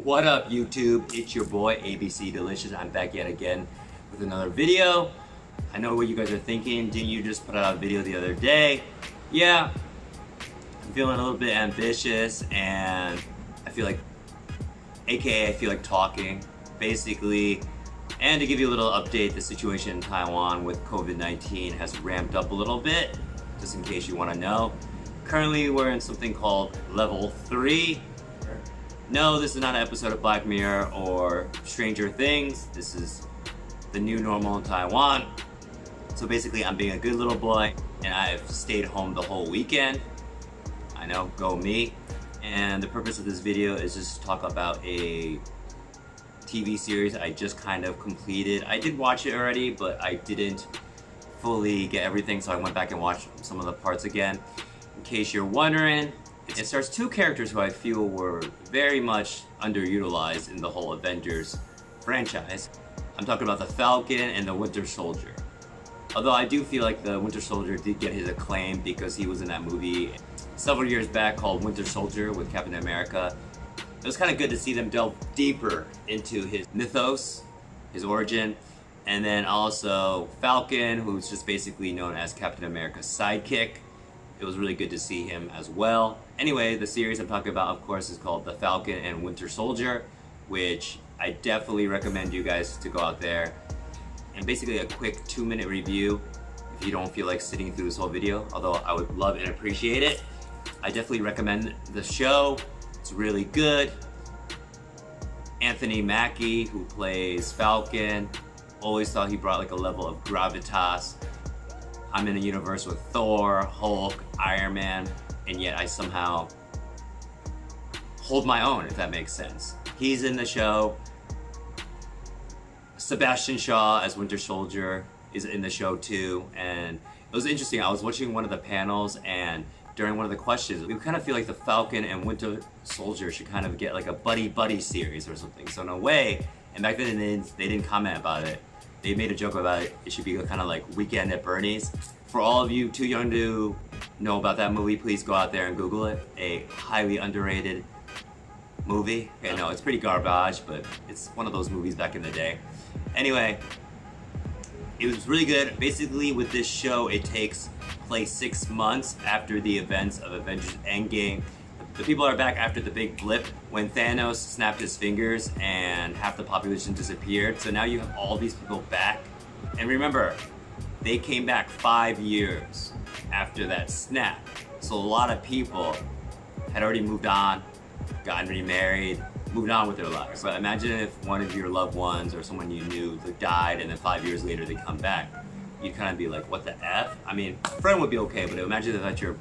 What up, YouTube? It's your boy ABC Delicious. I'm back yet again with another video. I know what you guys are thinking. Didn't you just put out a video the other day? Yeah, I'm feeling a little bit ambitious, and I feel like talking, basically. And to give you a little update, the situation in Taiwan with COVID-19 has ramped up a little bit, just in case you want to know. Currently, we're in something called Level 3. No, this is not an episode of Black Mirror or Stranger Things. This is the new normal in Taiwan. So basically, I'm being a good little boy, and I've stayed home the whole weekend. I know, go me. And the purpose of this video is just to talk about a TV series I just kind of completed. I did watch it already, but I didn't fully get everything, so I went back and watched some of the parts again. In case you're wondering, it stars two characters who I feel were very much underutilized in the whole Avengers franchise. I'm talking about the Falcon and the Winter Soldier. Although I do feel like the Winter Soldier did get his acclaim because he was in that movie several years back called Winter Soldier with Captain America. It was kind of good to see them delve deeper into his mythos, his origin, and then also Falcon, who's just basically known as Captain America's sidekick. It was really good to see him as well. Anyway, the series I'm talking about, of course, is called The Falcon and Winter Soldier, which I definitely recommend you guys to go out there. And basically a quick 2-minute review if you don't feel like sitting through this whole video, although I would love and appreciate it. I definitely recommend the show. It's really good. Anthony Mackie, who plays Falcon, always thought he brought like a level of gravitas. I'm in a universe with Thor, Hulk, Iron Man, and yet I somehow hold my own, if that makes sense. He's in the show. Sebastian Shaw as Winter Soldier is in the show too, and it was interesting. I was watching one of the panels, and during one of the questions, we kind of feel like the Falcon and Winter Soldier should kind of get like a buddy-buddy series or something. So in a way, and back then they didn't comment about it. They made a joke about it. It should be kind of like Weekend at Bernie's. For all of you too young to know about that movie, please go out there and Google it. A highly underrated movie. Okay, no, it's pretty garbage, but it's one of those movies back in the day. Anyway, it was really good. Basically, with this show, it takes place 6 months after the events of Avengers Endgame. The people are back after the big blip when Thanos snapped his fingers and half the population disappeared. So now you have all these people back. And remember, they came back 5 years after that snap. So a lot of people had already moved on, gotten remarried, moved on with their lives. But imagine if one of your loved ones or someone you knew died, and then 5 years later they come back. You'd kind of be like, what the F? I mean, a friend would be okay, but imagine if that's your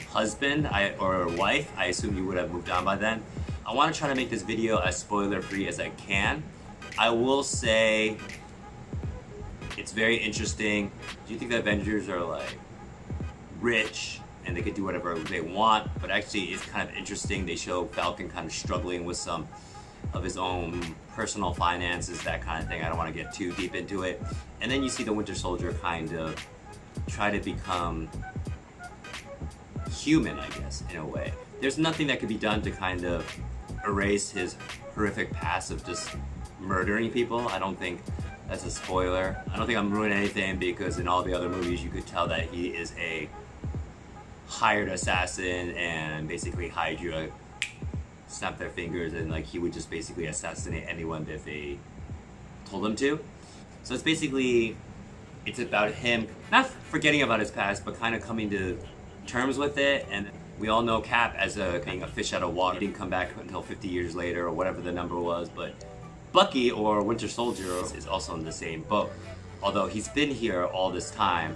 husband or wife. I assume you would have moved on by then. I want to try to make this video as spoiler-free as I can. I will say it's very interesting. Do you think the Avengers are like rich and they could do whatever they want? But actually it's kind of interesting. They show Falcon kind of struggling with some of his own personal finances, that kind of thing. I don't want to get too deep into it. And then you see the Winter Soldier kind of try to become human, I guess, in a way. There's nothing that could be done to kind of erase his horrific past of just murdering people. I don't think that's a spoiler. I don't think I'm ruining anything, because in all the other movies you could tell that he is a hired assassin, and basically Hydra snap their fingers and like he would just basically assassinate anyone that they told him to. So it's basically, it's about him not forgetting about his past, but kind of coming to terms with it. And we all know Cap as being a fish out of water. He didn't come back until 50 years later or whatever the number was, but Bucky, or Winter Soldier, is also in the same boat. Although he's been here all this time,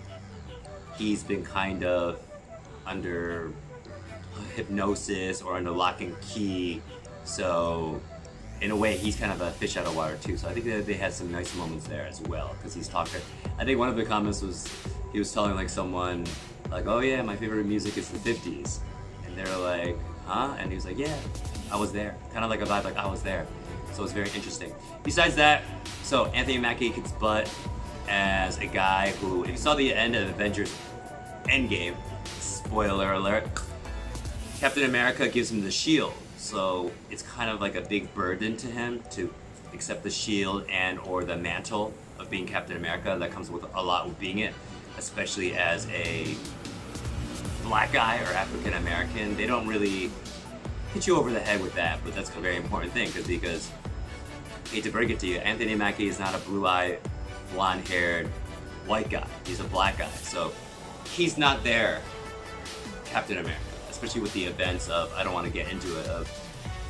he's been kind of under hypnosis or under lock and key. So in a way, he's kind of a fish out of water too. So I think that they had some nice moments there as well, because he's talking. I think one of the comments was, he was telling like someone, like, oh yeah, my favorite music is the 50s. And they're like, huh? And he was like, yeah, I was there. Kind of like a vibe, like I was there. So it's very interesting. Besides that, so Anthony Mackie kicks butt as a guy who, if you saw the end of Avengers Endgame, spoiler alert, Captain America gives him the shield. so it's kind of like a big burden to him to accept the shield and or the mantle of being Captain America. That comes with a lot with being it, especially as a black guy or African American. They don't really hit you over the head with that, but that's a very important thing because hate to break it to you, Anthony Mackie is not a blue-eyed, blonde-haired white guy. He's a black guy, so he's not there Captain America, especially with the events of, I don't want to get into it, of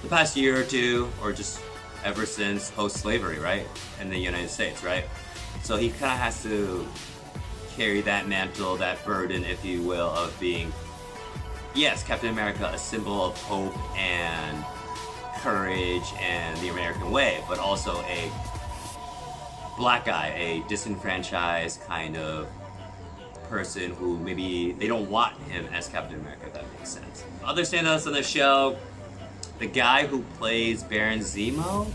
the past year or two, or just ever since post-slavery, right, in the United States, right? So he kind of has to carry that mantle, that burden, if you will, of being, yes, Captain America, a symbol of hope and courage and the American way, but also a black guy, a disenfranchised kind of person who maybe they don't want him as Captain America, if that makes sense. Other standouts on the show, the guy who plays Baron Zemo,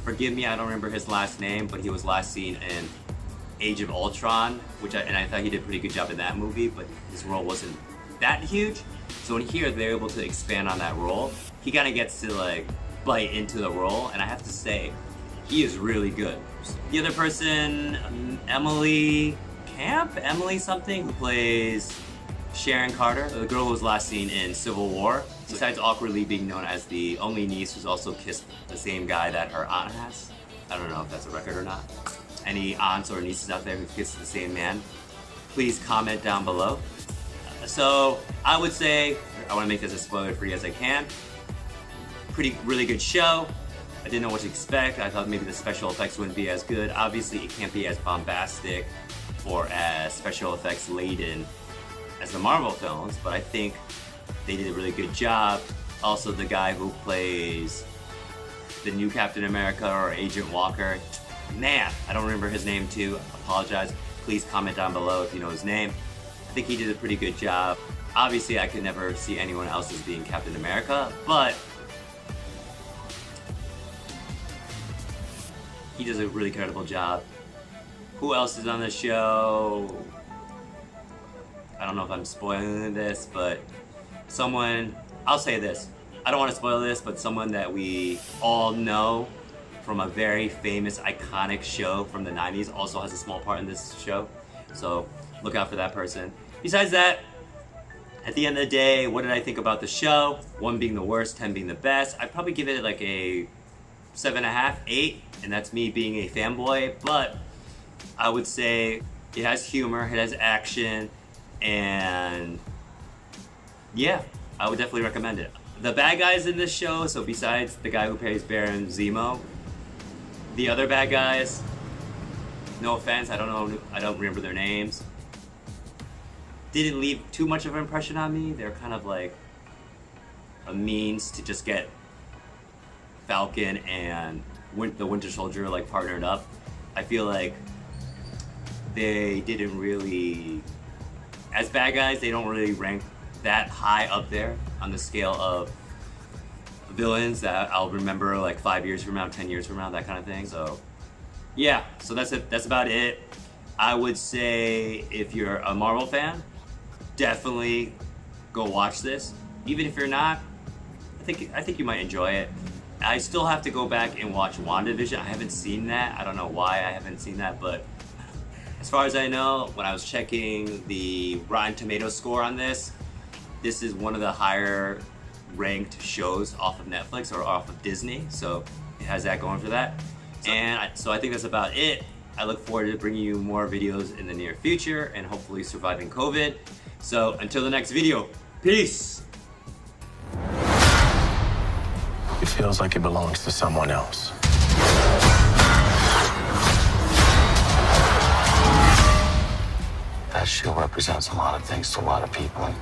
forgive me, I don't remember his last name, but he was last seen in Age of Ultron, and I thought he did a pretty good job in that movie, but his role wasn't that huge. So in here, they're able to expand on that role. He kind of gets to like bite into the role, and I have to say, he is really good. The other person, Emily something, who plays Sharon Carter, the girl who was last seen in Civil War. Besides awkwardly being known as the only niece who's also kissed the same guy that her aunt has. I don't know if that's a record or not. Any aunts or nieces out there who kissed the same man, please comment down below. So I would say, I want to make this as spoiler-free as I can. Really good show. I didn't know what to expect. I thought maybe the special effects wouldn't be as good. Obviously, it can't be as bombastic or as special effects laden as the Marvel films, but I think they did a really good job. Also, the guy who plays the new Captain America or Agent Walker, man, I don't remember his name too. Apologize. Please comment down below if you know his name. I think he did a pretty good job. Obviously, I could never see anyone else as being Captain America, but he does a really credible job. Who else is on the show? I don't know if I'm spoiling this, but someone, I'll say this. I don't want to spoil this, but someone that we all know from a very famous, iconic show from the 90s also has a small part in this show. So look out for that person. Besides that, at the end of the day, what did I think about the show? 1 being the worst, 10 being the best. I'd probably give it like a 7.5, 8, and that's me being a fanboy, but I would say it has humor, it has action, and yeah, I would definitely recommend it. The bad guys in this show, so besides the guy who plays Baron Zemo, the other bad guys, no offense, I don't remember their names, didn't leave too much of an impression on me. They're kind of like a means to just get Falcon and the Winter Soldier like partnered up. I feel like they didn't really, as bad guys, they don't really rank that high up there on the scale of villains that I'll remember like 5 years from now, 10 years from now, that kind of thing. So yeah, so that's it. That's about it. I would say if you're a Marvel fan, definitely go watch this. Even if you're not, I think you might enjoy it. I still have to go back and watch WandaVision. I haven't seen that. I don't know why I haven't seen that, but as far as I know, when I was checking the Rotten Tomatoes score on this, this is one of the higher ranked shows off of Netflix or off of Disney, so it has that going for that. And so I think that's about it. I look forward to bringing you more videos in the near future and hopefully surviving COVID. So until the next video, peace! It feels like it belongs to someone else. That shield represents a lot of things to a lot of people.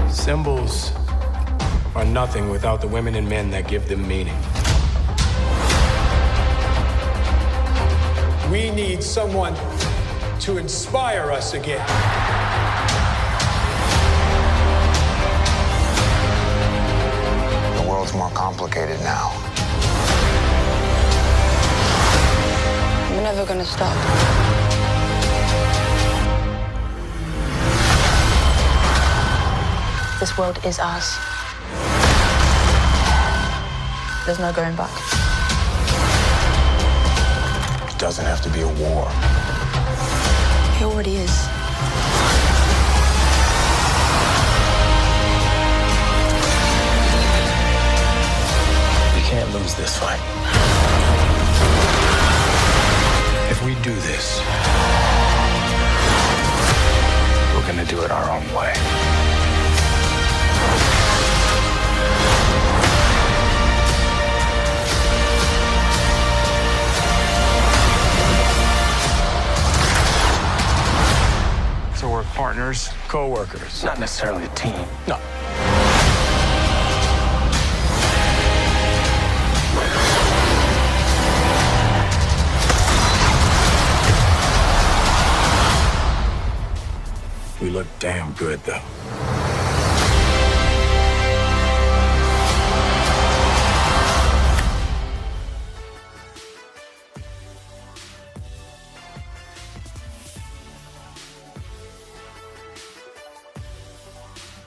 Symbols are nothing without the women and men that give them meaning. We need someone to inspire us again. The world's more complicated now. Whenever never gonna stop. This world is ours. There's no going back. It doesn't have to be a war. It already is. We can't lose this fight. If we do this, we're gonna do it our own way. So we're partners. Co-workers, not necessarily a team. No. We look damn good, though.